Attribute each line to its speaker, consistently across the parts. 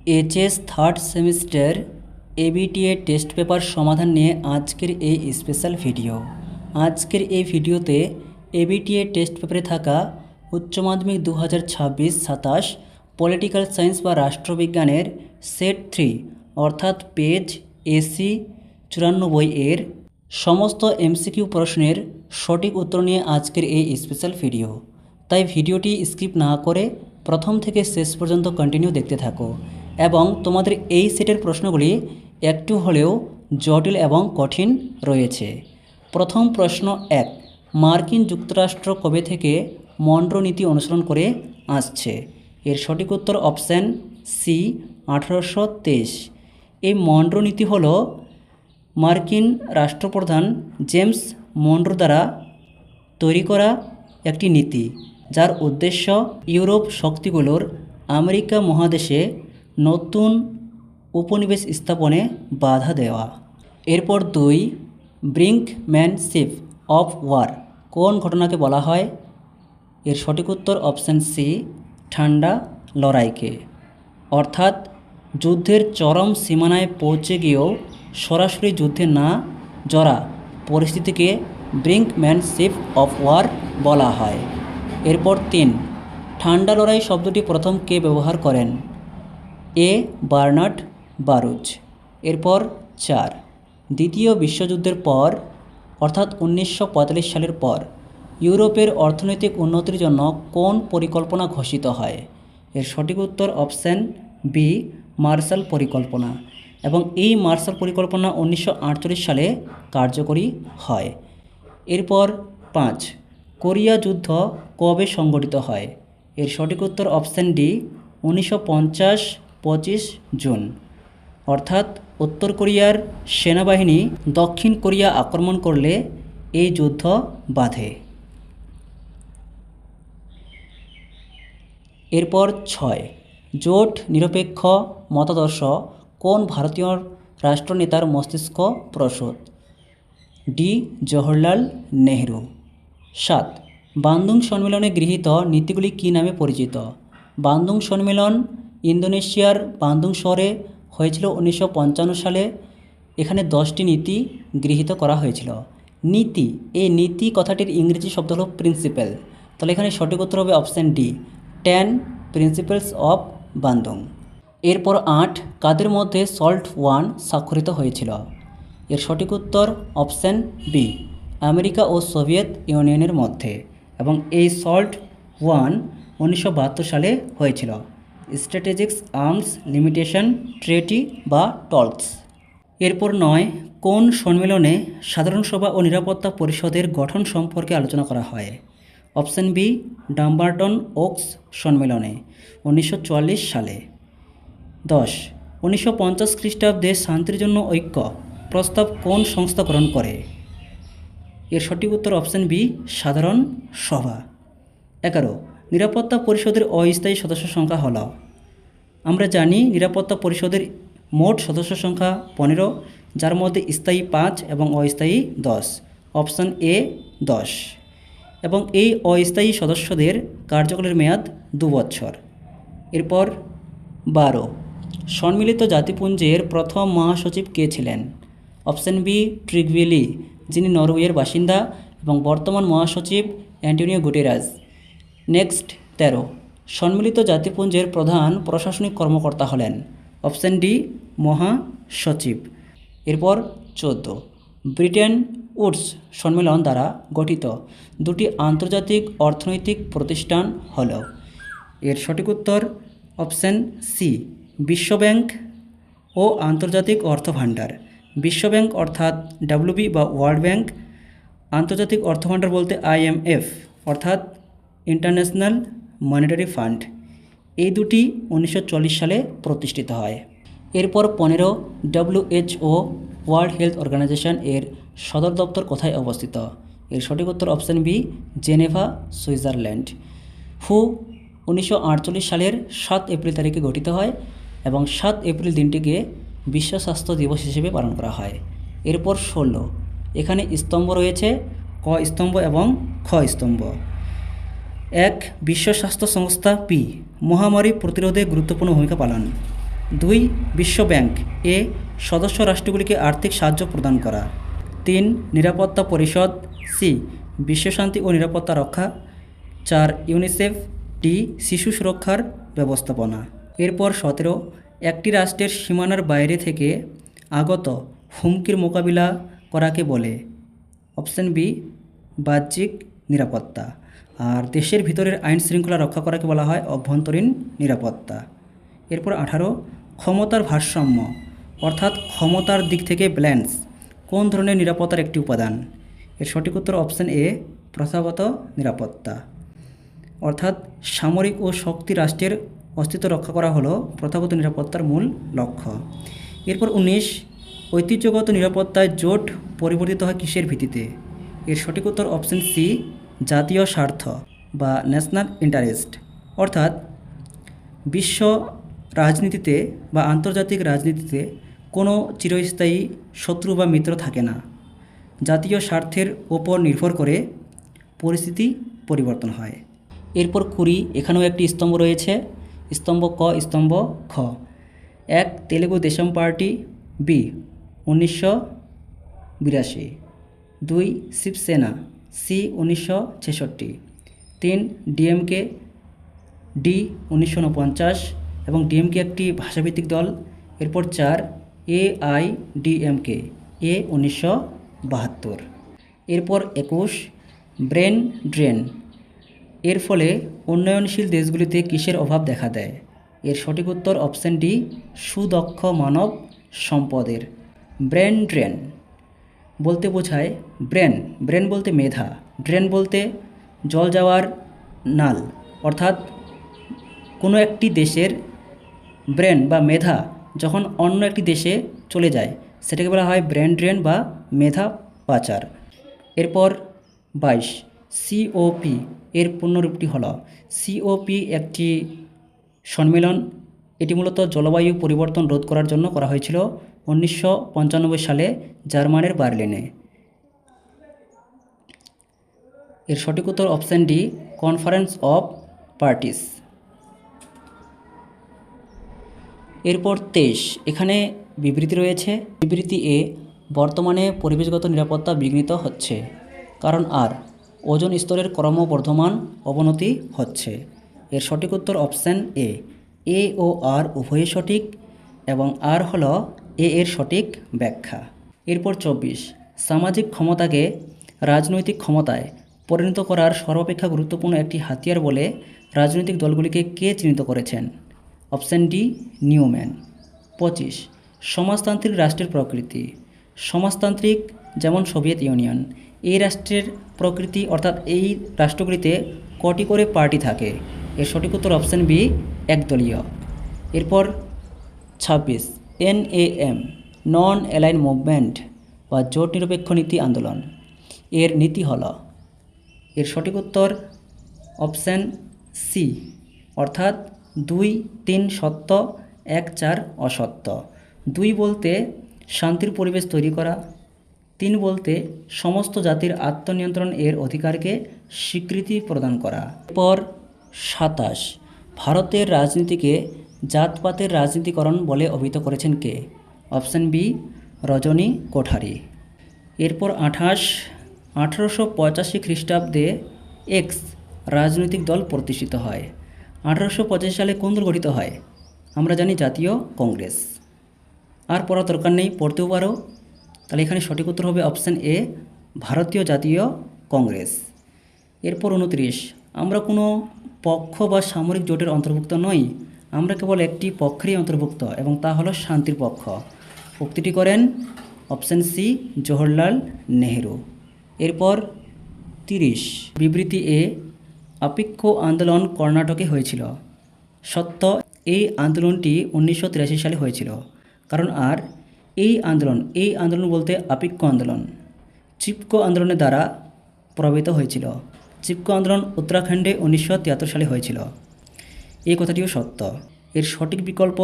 Speaker 1: HS third semester ABTA test paper সমাধান নিয়ে আজকের এই স্পেশাল ভিডিও। আজকের এই ভিডিওতে এবিটিএ টেস্ট পেপারে থাকা উচ্চ মাধ্যমিক 2026-27 পলিটিক্যাল সায়েন্স বা রাষ্ট্রবিজ্ঞানের সেট 3 অর্থাৎ পেজ এসি 94 এর সমস্ত এমসিকিউ প্রশ্নের সঠিক উত্তর নিয়ে আজকের এই স্পেশাল ভিডিও। তাই ভিডিওটি স্কিপ না করে প্রথম থেকে শেষ পর্যন্ত কন্টিনিউ দেখতে থাকো এবং তোমাদের এই সেটের প্রশ্নগুলি একটু হলেও জটিল এবং কঠিন রয়েছে। প্রথম প্রশ্ন 1, মার্কিন যুক্তরাষ্ট্র কবে থেকে মনরো নীতি অনুসরণ করে আসছে? এর সঠিক উত্তর অপশান সি, 1823। এই মনরো নীতি হলো মার্কিন রাষ্ট্রপ্রধান জেমস মনরো দ্বারা তৈরি করা একটি নীতি, যার উদ্দেশ্য ইউরোপ শক্তিগুলোর আমেরিকা মহাদেশে নতুন উপনিবেশ স্থাপনে বাধা দেওয়া। এরপর 2, ব্রিঙ্কম্যানশিপ অফ ওয়ার কোন ঘটনাকে বলা হয়? এর সঠিক উত্তর অপশান সি, ঠান্ডা লড়াইকে। অর্থাৎ যুদ্ধের চরম সীমানায় পৌঁছে গিয়েও সরাসরি যুদ্ধে না জড়া পরিস্থিতিকে ব্রিঙ্কম্যানশিপ অফ ওয়ার বলা হয়। এরপর 3, ঠান্ডা লড়াই শব্দটি প্রথম কে ব্যবহার করেন? এ, বার্নার্ড বারুচ। এরপর 4, দ্বিতীয় বিশ্বযুদ্ধের পর অর্থাৎ 1945 সালের পর ইউরোপের অর্থনৈতিক উন্নতির জন্য কোন পরিকল্পনা ঘোষিত হয়? এর সঠিক উত্তর অপশান বি, মার্শাল পরিকল্পনা। এবং এই মার্শাল পরিকল্পনা 1948 সালে কার্যকরী হয়। এরপর 5, কোরিয়া যুদ্ধ কবে সংগঠিত হয়? এর সঠিক উত্তর অপশান ডি, 1950 25 জুন। অর্থাৎ উত্তর কোরিয়ার সেনাবাহিনী দক্ষিণ কোরিয়া আক্রমণ করলে এই যুদ্ধ বাধে। এরপর 6, জোট নিরপেক্ষ মতাদর্শ কোন ভারতীয় রাষ্ট্রনেতার মস্তিষ্ক প্রসূত? ডি, জওহরলাল নেহরু। 7, বান্দুং সম্মেলনে গৃহীত নীতিগুলি কী নামে পরিচিত? বান্দুং সম্মেলন ইন্দোনেশিয়ার বান্দুং শহরে হয়েছিল 1955 সালে। এখানে 10টি নীতি গৃহীত করা হয়েছিল। নীতি, এই নীতি কথাটির ইংরেজি শব্দ হলো প্রিন্সিপাল। তাহলে এখানে সঠিক উত্তর হবে option D, 10 principles of Bandung. এরপর 8, কাদের মধ্যে সল্ট 1 স্বাক্ষরিত হয়েছিল? এর সঠিক উত্তর অপশান বি, আমেরিকা ও সোভিয়েত ইউনিয়নের মধ্যে। এবং এই সল্ট 1 1972 সালে হয়েছিল। স্ট্র্যাটেজিক আর্মস লিমিটেশন ট্রিটি বা টলস। এরপর 9, কোন সম্মেলনে সাধারণ সভা ও নিরাপত্তা পরিষদের গঠন সম্পর্কে আলোচনা করা হয়? অপশান বি, ডাম্বারটন ওকস সম্মেলনে 1944 সালে। 10, 1950 খ্রিস্টাব্দে শান্তির জন্য ঐক্য প্রস্তাব কোন সংস্থা গ্রহণ করে? এর সঠিক উত্তর অপশান বি, সাধারণ সভা। 11, নিরাপত্তা পরিষদের অস্থায়ী সদস্য সংখ্যা হল? আমরা জানি নিরাপত্তা পরিষদের মোট সদস্য সংখ্যা 15, যার মধ্যে স্থায়ী 5 এবং অস্থায়ী 10। Option A 10। এবং এই অস্থায়ী সদস্যদের কার্যকালের মেয়াদ 2 বছর। এরপর 12, সম্মিলিত জাতিপুঞ্জের প্রথম মহাসচিব কে ছিলেন? অপশান বি, ট্রিগভেলি, যিনি নরওয়ের বাসিন্দা, এবং বর্তমান মহাসচিব অ্যান্টোনিও গুটেরাস। নেক্সট 13, সম্মিলিত জাতিপুঞ্জের প্রধান প্রশাসনিক কর্মকর্তা হলেন? অপশান ডি, মহাসচিব। এরপর 14, ব্রিটেন উডস সম্মেলন দ্বারা গঠিত 2টি আন্তর্জাতিক অর্থনৈতিক প্রতিষ্ঠান হল? এর সঠিক উত্তর অপশান সি, বিশ্বব্যাংক ও আন্তর্জাতিক অর্থভাণ্ডার। বিশ্বব্যাংক অর্থাৎ ডাব্লিউবি বা ওয়ার্ল্ড ব্যাংক, আন্তর্জাতিক অর্থভাণ্ডার বলতে IMF অর্থাৎ ইন্টারন্যাশনাল মনিটারি ফান্ড। এই দুটি 1940 সালে প্রতিষ্ঠিত হয়। এরপর 15, WHO ওয়ার্ল্ড হেলথ অর্গানাইজেশন এর সদর দপ্তর কোথায় অবস্থিত? এর সঠিক উত্তর অপশান বি, জেনেভা, সুইজারল্যান্ড। হু 1948 সালের 7 এপ্রিল তারিখে গঠিত হয় এবং 7 এপ্রিল দিনটিকে বিশ্ব স্বাস্থ্য দিবস হিসেবে পালন করা হয়। এরপর 16, এখানে স্তম্ভ রয়েছে, ক স্তম্ভ এবং খ স্তম্ভ। 1, বিশ্ব স্বাস্থ্য সংস্থা পি মহামারী প্রতিরোধে গুরুত্বপূর্ণ ভূমিকা পালন। 2 বিশ্ব ব্যাংক এ সদস্য রাষ্ট্রগুলিকে আর্থিক সাহায্য প্রদান করা। 3 নিরাপত্তা পরিষদ, সি বিশ্বশান্তি ও নিরাপত্তা রক্ষা। 4 ইউনিসেফ, ডি শিশু সুরক্ষার ব্যবস্থাপনা। এরপর 17 একটি রাষ্ট্রের সীমানার বাইরে থেকে আগত হুমকির মোকাবিলা করাকে বলে। অপশন বি বাহ্যিক নিরাপত্তা। আর দেশের ভিতরের আইন শৃঙ্খলা রক্ষা করাকে বলা হয় অভ্যন্তরীণ নিরাপত্তা। এরপর 18 ক্ষমতার ভারসাম্য অর্থাৎ ক্ষমতার দিক থেকে ব্যালেন্স কোন ধরনের নিরাপত্তার একটি উপাদান? এর সঠিক উত্তর অপশন এ প্রথাগত নিরাপত্তা। অর্থাৎ সামরিক ও শক্তি রাষ্ট্রের অস্তিত্ব রক্ষা করা হলো প্রথাগত নিরাপত্তার মূল লক্ষ্য। এরপর 19 ঐতিহ্যগত নিরাপত্তায় জোট পরিবর্তিত হয় কিসের ভিত্তিতে? এর সঠিক উত্তর অপশন সি জাতীয় স্বার্থ বা ন্যাশনাল ইন্টারেস্ট। অর্থাৎ বিশ্ব রাজনীতিতে বা আন্তর্জাতিক রাজনীতিতে কোনো চিরস্থায়ী শত্রু বা মিত্র থাকে না। জাতীয় স্বার্থের ওপর নির্ভর করে পরিস্থিতি পরিবর্তন হয়। এরপর 20 এখানেও একটি স্তম্ভ রয়েছে, স্তম্ভ ক, স্তম্ভ খ। 1 Telugu Desam Party, B 1982। 2 Shivsena, C 1966। 3 DMK, D 1949 এবং ডিএমকে একটি ভাষাভিত্তিক দল। এরপর 4 এআইডিএমকে, এ 1972। এরপর 21 ব্রেন ড্রেন এর ফলে উন্নয়নশীল দেশগুলিতে কিসের অভাব দেখা দেয়? এর সঠিক উত্তর অপশন ডি সুদক্ষ মানব সম্পদের। ব্রেন ড্রেন বলতে বোঝায় ব্রেন বলতে মেধা, ড্রেন বলতে জল যাওয়ার নাল। অর্থাৎ কোনো একটি দেশের ব্রেন বা মেধা যখন অন্য একটি দেশে চলে যায় সেটাকে বলা হয় ব্রেন ড্রেন বা মেধা পাচার। এরপর 22 সিওপি এর পূর্ণরূপটি হল। সিওপি একটি সম্মেলন, এটি মূলত জলবায়ু পরিবর্তন রোধ করার জন্য করা হয়েছিল 1995 সালে জার্মানির বার্লিনে। এর সঠিক উত্তর option D conference of parties. এরপর 23 এখানে বিবৃতি রয়েছে। বিবৃতি এ বর্তমানে পরিবেশগত নিরাপত্তা বিঘ্নিত হচ্ছে কারণ আর ওজোন স্তরের ক্রমবর্ধমান অবনতি হচ্ছে। এর সঠিক উত্তর অপশন এ ও আর উভয়ই সঠিক এবং আর হল এর সঠিক ব্যাখ্যা। এরপর 24 সামাজিক ক্ষমতাকে রাজনৈতিক ক্ষমতায় পরিণত করার সর্বাপেক্ষা গুরুত্বপূর্ণ একটি হাতিয়ার বলে রাজনৈতিক দলগুলিকে কে চিহ্নিত করেছেন? Option D Neumann. 25 সমাজতান্ত্রিক রাষ্ট্রের প্রকৃতি। সমাজতান্ত্রিক যেমন সোভিয়েত ইউনিয়ন, এই রাষ্ট্রের প্রকৃতি অর্থাৎ এই রাষ্ট্রগুলিতে কটি করে পার্টি থাকে? এর সঠিক উত্তর অপশন বি একদলীয়। এরপর 26 এনএএম নন অ্যালাইন মুভমেন্ট বা জোট নিরপেক্ষ নীতি আন্দোলন, এর নীতি হল। এর সঠিক উত্তর অপশান সি অর্থাৎ 2-3 সত্য 1-4 অসত্য। 2 বলতে শান্তির পরিবেশ তৈরি করা, 3 বলতে সমস্ত জাতির আত্মনিয়ন্ত্রণ এর অধিকারকে স্বীকৃতি প্রদান করা। এরপর 27 ভারতের রাজনীতিকে জাতপাতের রাজনীতিকরণ বলে অভিহিত করেছেন কে? অপশান বি রজনী কোঠারি। এরপর 28 1885 খ্রিস্টাব্দে এক্স রাজনৈতিক দল প্রতিষ্ঠিত হয়। 1885 সালে কোন দল গঠিত হয়? আমরা জানি জাতীয় কংগ্রেস। আর পড়ার দরকার নেই, পড়তেও পারো। তাহলে এখানে সঠিক উত্তর হবে অপশান এ ভারতীয় জাতীয় কংগ্রেস। এরপর 29 আমরা কোনো পক্ষ বা সামরিক জোটের অন্তর্ভুক্ত নই, আমরা কেবল একটি পক্ষেরই অন্তর্ভুক্ত এবং তা হলো শান্তির পক্ষ। উক্তিটি করেন অপশান সি জওহরলাল নেহেরু। এরপর 30 বিবৃতি এ আপেক্ষ আন্দোলন কর্ণাটকে হয়েছিল। সত্য, এই আন্দোলনটি 1983 সালে হয়েছিল। কারণ আর এই আন্দোলন বলতে আপেক্ষ আন্দোলন চিপকো আন্দোলনের দ্বারা প্রভাবিত হয়েছিল। চিপকো আন্দোলন উত্তরাখণ্ডে 1973 সালে হয়েছিল। এই কথাটিও সত্য। এর সঠিক বিকল্প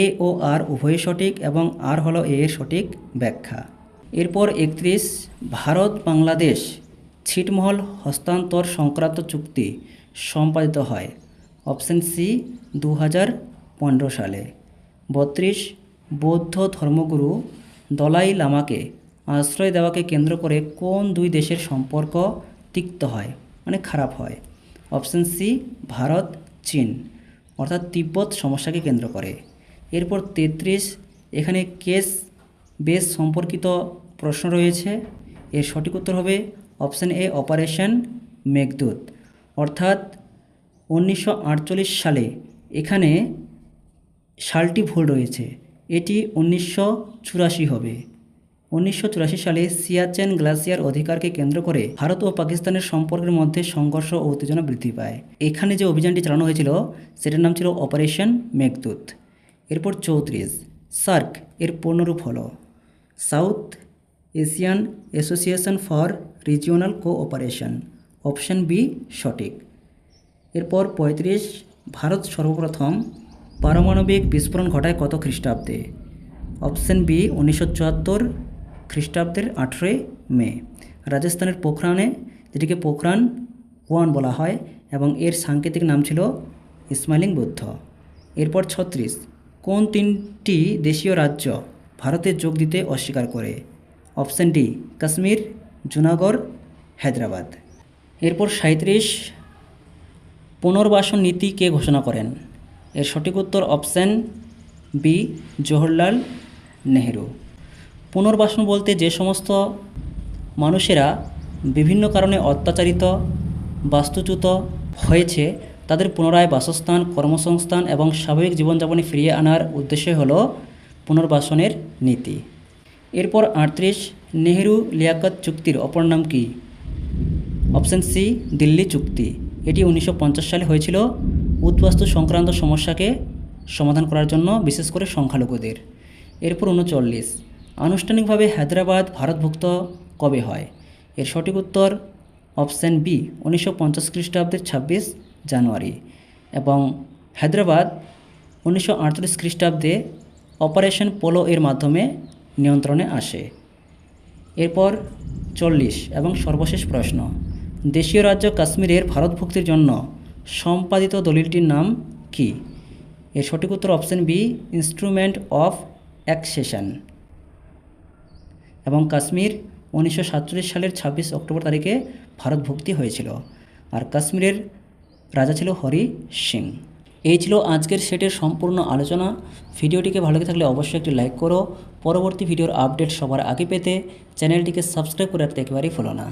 Speaker 1: এ ও আর উভয়ই সঠিক এবং আর হলো এর সঠিক ব্যাখ্যা। এরপর 31 ভারত বাংলাদেশ ছিটমহল হস্তান্তর সংক্রান্ত চুক্তি সম্পাদিত হয়। অপশান সি 2015 সালে। 32 বৌদ্ধ ধর্মগুরু দলাই লামাকে আশ্রয় দেওয়াকে কেন্দ্র করে কোন দুই দেশের সম্পর্ক তিক্ত হয় মানে খারাপ হয়? অপশন সি ভারত চীন, অর্থাৎ তিব্বত সমস্যাকে কেন্দ্র করে। এরপর 33 এখানে কেস বেস সম্পর্কিত প্রশ্ন রয়েছে। এর সঠিক উত্তর হবে অপশন এ অপারেশন মেঘদূত, অর্থাৎ 1948 সালে। এখানে সালটি ভুল রয়েছে, এটি 1984 হবে। 1984 সালে সিয়াচেন গ্লাসিয়ার অধিকারকে কেন্দ্র করে ভারত ও পাকিস্তানের সম্পর্কের মধ্যে সংঘর্ষ ও উত্তেজনা বৃদ্ধি পায়। এখানে যে অভিযানটি চালানো হয়েছিল সেটার নাম ছিল অপারেশন মেঘদূত। এরপর 34 সার্ক এর পূর্ণরূপ হলো South Asian Association for Regional Cooperation, option B সঠিক। এরপর 35 ভারত সর্বপ্রথম পারমাণবিক বিস্ফোরণ ঘটায় কত খ্রিস্টাব্দে? অপশন বি 1974 খ্রিস্টাব্দের 18 মে রাজস্থানের পোখরানে, যেটিকে পোখরান 1 বলা হয় এবং এর সাংকেতিক নাম ছিল স্মাইলিং বুদ্ধ। এরপর 36 কোন তিনটি দেশীয় রাজ্য ভারতে যোগ দিতে অস্বীকার করে? Option D Kashmir, Junagadh, Hyderabad. এরপর 37 পুনর্বাসন নীতি কে ঘোষণা করেন? এর সঠিক উত্তর অপশন বি জওহরলাল নেহেরু। পুনর্বাসন বলতে যে সমস্ত মানুষেরা বিভিন্ন কারণে অত্যাচারিত বাস্তুচ্যুত হয়েছে তাদের পুনরায় বাসস্থান, কর্মসংস্থান এবং স্বাভাবিক জীবনযাপনে ফিরিয়ে আনার উদ্দেশ্য হল পুনর্বাসনের নীতি। এরপর 38 নেহেরু লিয়াকত চুক্তির অপর নাম কি? অপশন সি দিল্লি চুক্তি। এটি 1950 সালে হয়েছিল উদ্বাস্তু সংক্রান্ত সমস্যাকে সমাধান করার জন্য, বিশেষ করে সংখ্যালঘুদের। এরপর 39 আনুষ্ঠানিকভাবে হায়দ্রাবাদ ভারতভুক্ত কবে হয়? এর সঠিক উত্তর অপশন বি 1950 খ্রিস্টাব্দের 26 জানুয়ারি এবং হায়দ্রাবাদ 1948 খ্রিস্টাব্দে অপারেশন পোলো এর মাধ্যমে নিয়ন্ত্রণে আসে। এরপর 40 এবং সর্বশেষ প্রশ্ন, দেশীয় রাজ্য কাশ্মীরের ভারতভুক্তির জন্য সম্পাদিত দলিলটির নাম কি? এর সঠিক উত্তর অপশন বি ইনস্ট্রুমেন্ট অফ অ্যাকসেশন এবং কাশ্মীর 1947 সালের 26 অক্টোবর তারিখে ভারতভুক্তি হয়েছিল আর কাশ্মীরের রাজা ছিল হরি সিং। এই ছিল আজকের সেটের সম্পূর্ণ আলোচনা। ভিডিওটিকে ভালো লেগে থাকলে অবশ্যই একটি লাইক করো। পরবর্তী ভিডিওর আপডেট সবার আগে পেতে চ্যানেলটিকে সাবস্ক্রাইব করে রাখতে একেবারেই ভুলো না।